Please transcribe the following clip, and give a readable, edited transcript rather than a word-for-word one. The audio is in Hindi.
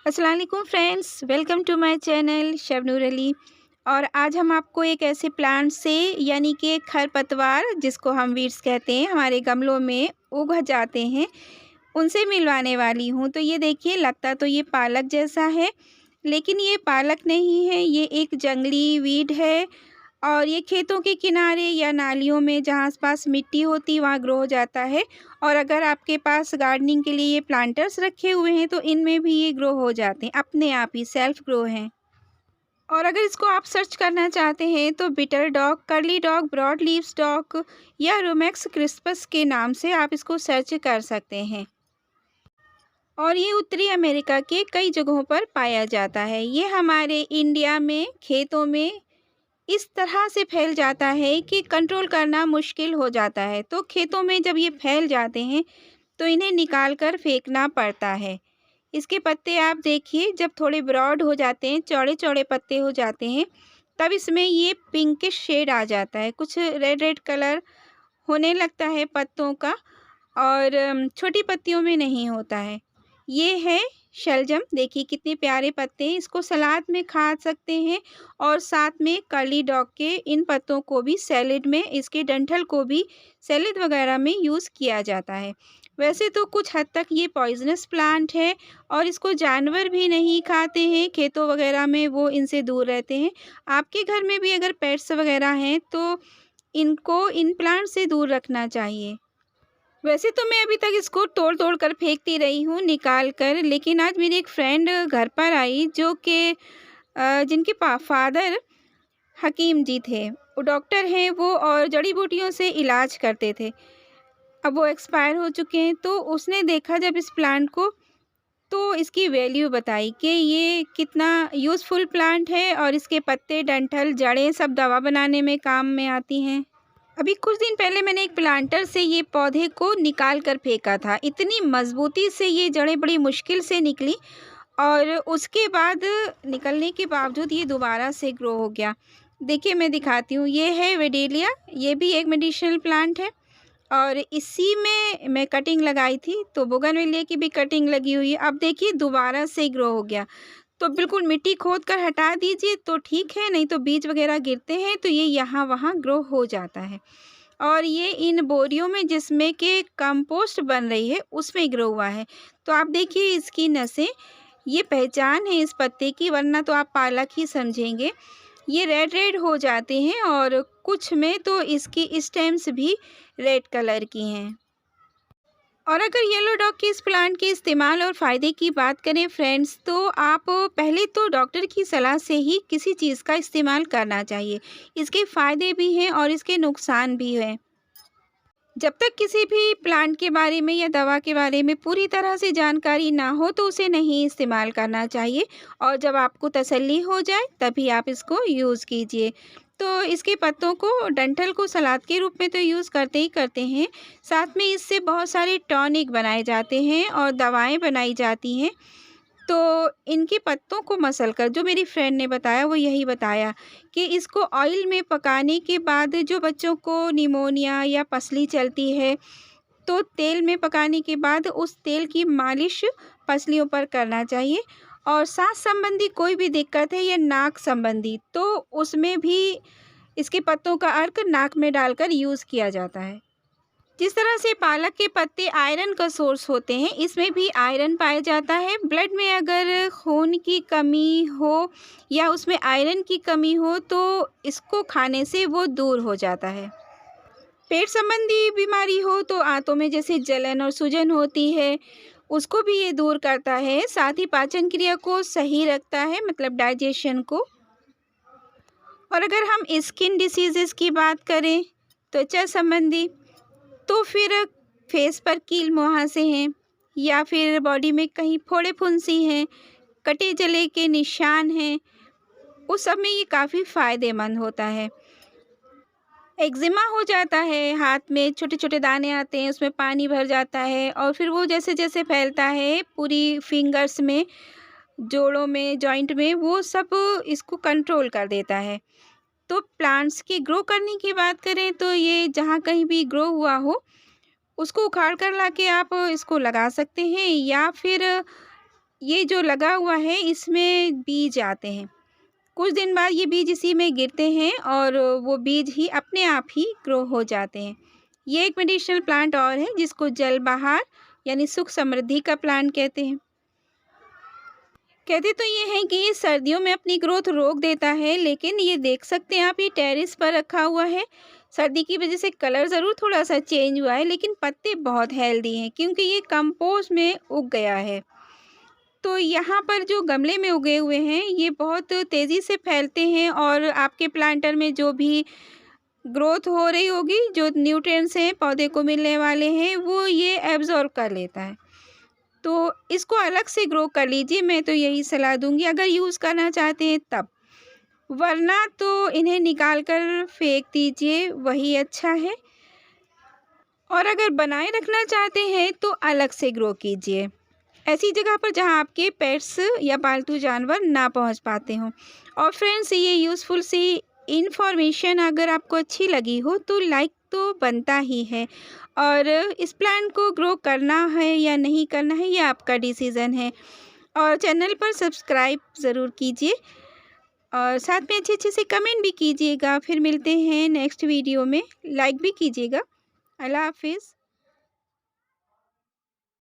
अस्सलाम वालेकुम friends, welcome to my channel Shabnoor Ali. और आज हम आपको एक ऐसे प्लांट से यानी कि खरपतवार जिसको हम वीड्स कहते हैं हमारे गमलों में उग जाते हैं, उनसे मिलवाने वाली हूँ। तो ये देखिए, लगता तो ये पालक जैसा है, लेकिन ये पालक नहीं है, ये एक जंगली वीड है। और ये खेतों के किनारे या नालियों में जहाँ आस-पास मिट्टी होती वहाँ ग्रो हो जाता है। और अगर आपके पास गार्डनिंग के लिए ये प्लांटर्स रखे हुए हैं तो इनमें भी ये ग्रो हो जाते हैं, अपने आप ही सेल्फ ग्रो हैं। और अगर इसको आप सर्च करना चाहते हैं तो bitter dock, curly dock, broad leaves dock या रोमैक्स क्रिस्पस के नाम से आप इसको सर्च कर सकते हैं। और ये उत्तरी अमेरिका के कई जगहों पर पाया जाता है। ये हमारे इंडिया में खेतों में इस तरह से फैल जाता है कि कंट्रोल करना मुश्किल हो जाता है। तो खेतों में जब ये फैल जाते हैं तो इन्हें निकाल कर फेंकना पड़ता है। इसके पत्ते आप देखिए, जब थोड़े ब्रॉड हो जाते हैं, चौड़े-चौड़े पत्ते हो जाते हैं, तब इसमें ये पिंकिश शेड आ जाता है। कुछ रेड रेड कलर होने लगता है पत्तों का। और छोटी पत्तियों में नहीं होता है। ये है शलजम, देखिए कितने प्यारे पत्ते हैं, इसको सलाद में खा सकते हैं। और साथ में कर्ली डॉग के इन पत्तों को भी सैलेड में, इसके डंठल को भी सैलेड वगैरह में यूज़ किया जाता है। वैसे तो कुछ हद तक ये पॉइज़नस प्लांट है और इसको जानवर भी नहीं खाते हैं, खेतों वगैरह में वो इनसे दूर रहते हैं। आपके घर में भी अगर पेट्स वगैरह हैं तो इनको इन प्लांट से दूर रखना चाहिए। वैसे तो मैं अभी तक इसको तोड़-तोड़ कर फेंकती रही हूँ निकाल कर, लेकिन आज मेरी एक फ्रेंड घर पर आई जो कि जिनके फादर हकीम जी थे। वो डॉक्टर हैं वो, और जड़ी-बूटियों से इलाज करते थे। अब वो एक्सपायर हो चुके हैं, तो उसने देखा जब इस प्लांट को, तो इसकी वैल्यू बताई कि ये कितना यूज़फुल प्लांट है और इसके पत्ते, डंठल, जड़ें सब दवा बनाने में काम में आती हैं। अभी कुछ दिन पहले मैंने एक प्लांटर से ये पौधे को निकाल कर फेंका था। इतनी मज़बूती से ये जड़ें बड़ी मुश्किल से निकली, और उसके बाद निकलने के बावजूद ये दोबारा से ग्रो हो गया। देखिए मैं दिखाती हूँ, ये है वेडेलिया, ये भी एक मेडिसिनल प्लांट है। और इसी में मैं कटिंग लगाई थी, तो बोगनवेलिया की भी कटिंग लगी हुई है। अब देखिए दोबारा से ग्रो हो गया। तो बिल्कुल मिट्टी खोद कर हटा दीजिए तो ठीक है, नहीं तो बीज वगैरह गिरते हैं तो ये यहाँ-वहाँ ग्रो हो जाता है। और ये इन बोरियों में जिसमें कि कंपोस्ट बन रही है उसमें ग्रो हुआ है। तो आप देखिए इसकी नसें, ये पहचान है इस पत्ते की, वरना तो आप पालक ही समझेंगे। ये रेड-रेड हो जाते हैं और कुछ में तो इसकी स्टेम्स भी रेड कलर की हैं। और अगर येलो डॉग के इस प्लांट के इस्तेमाल और फ़ायदे की बात करें फ्रेंड्स, तो आप पहले तो डॉक्टर की सलाह से ही किसी चीज़ का इस्तेमाल करना चाहिए। इसके फ़ायदे भी हैं और इसके नुकसान भी हैं। जब तक किसी भी प्लांट के बारे में या दवा के बारे में पूरी तरह से जानकारी ना हो तो उसे नहीं इस्तेमाल करना चाहिए, और जब आपको तसल्ली हो जाए तभी आप इसको यूज़ कीजिए। तो इसके पत्तों को, डंठल को सलाद के रूप में तो यूज़ करते ही करते हैं, साथ में इससे बहुत सारे टॉनिक बनाए जाते हैं और दवाएं बनाई जाती हैं। तो इनके पत्तों को मसल कर, जो मेरी फ्रेंड ने बताया वो यही बताया कि इसको ऑयल में पकाने के बाद जो बच्चों को निमोनिया या पसली चलती है, तो तेल में पकाने के बाद उस तेल की मालिश पसलियों पर करना चाहिए। और सांस संबंधी कोई भी दिक्कत है या नाक संबंधी, तो उसमें भी इसके पत्तों का अर्क नाक में डालकर यूज़ किया जाता है। जिस तरह से पालक के पत्ते आयरन का सोर्स होते हैं, इसमें भी आयरन पाया जाता है। ब्लड में अगर खून की कमी हो या उसमें आयरन की कमी हो तो इसको खाने से वो दूर हो जाता है। पेट संबंधी बीमारी हो तो आंतों में जैसे जलन और सूजन होती है, उसको भी ये दूर करता है। साथ ही पाचन क्रिया को सही रखता है, मतलब डाइजेशन को। और अगर हम स्किन डिसीज़ेज़ की बात करें, त्वचा संबंधी, तो फिर फेस पर कील मुहासे हैं या फिर बॉडी में कहीं फोड़े फुंसी हैं, कटे जले के निशान हैं, उस सब में ये काफ़ी फ़ायदेमंद होता है। एक्जिमा हो जाता है, हाथ में छोटे-छोटे दाने आते हैं, उसमें पानी भर जाता है और फिर वो जैसे-जैसे फैलता है पूरी फिंगर्स में, जोड़ों में, जॉइंट में, वो सब इसको कंट्रोल कर देता है। तो प्लांट्स की ग्रो करने की बात करें तो ये जहाँ कहीं भी ग्रो हुआ हो उसको उखाड़ कर लाके आप इसको लगा सकते हैं, या फिर ये जो लगा हुआ है इसमें बीज आते हैं। कुछ दिन बाद ये बीज इसी में गिरते हैं और वो बीज ही अपने आप ही ग्रो हो जाते हैं। ये एक मेडिसिनल प्लांट और है जिसको जलबहार यानी सुख समृद्धि का प्लांट कहते हैं। कहते तो ये हैं कि ये सर्दियों में अपनी ग्रोथ रोक देता है, लेकिन ये देख सकते हैं आप, ये टेरेस पर रखा हुआ है। सर्दी की वजह से कलर ज़रूर थोड़ा-सा चेंज हुआ है, लेकिन पत्ते बहुत हेल्दी हैं क्योंकि ये कंपोस्ट में उग गया है। तो यहाँ पर जो गमले में उगे हुए हैं, ये बहुत तेज़ी से फैलते हैं और आपके प्लांटर में जो भी ग्रोथ हो रही होगी, जो न्यूट्रिएंट्स हैं पौधे को मिलने वाले हैं, वो ये एब्ज़ॉर्ब कर लेता है। तो इसको अलग से ग्रो कर लीजिए, मैं तो यही सलाह दूँगी अगर यूज़ करना चाहते हैं तब। वरना तो इन्हें निकाल कर फेंक दीजिए, वही अच्छा है। और अगर बनाए रखना चाहते हैं तो अलग से ग्रो कीजिए, ऐसी जगह पर जहां आपके पेट्स या पालतू जानवर ना पहुंच पाते हों। और फ्रेंड्स, ये यूज़फुल सी इन्फॉर्मेशन अगर आपको अच्छी लगी हो तो लाइक तो बनता ही है, और इस प्लांट को ग्रो करना है या नहीं करना है ये आपका डिसीज़न है। और चैनल पर सब्सक्राइब ज़रूर कीजिए और साथ में अच्छे-अच्छे से कमेंट भी कीजिएगा। फिर मिलते हैं नेक्स्ट वीडियो में, लाइक भी कीजिएगा। अल्लाह हाफ़िज़।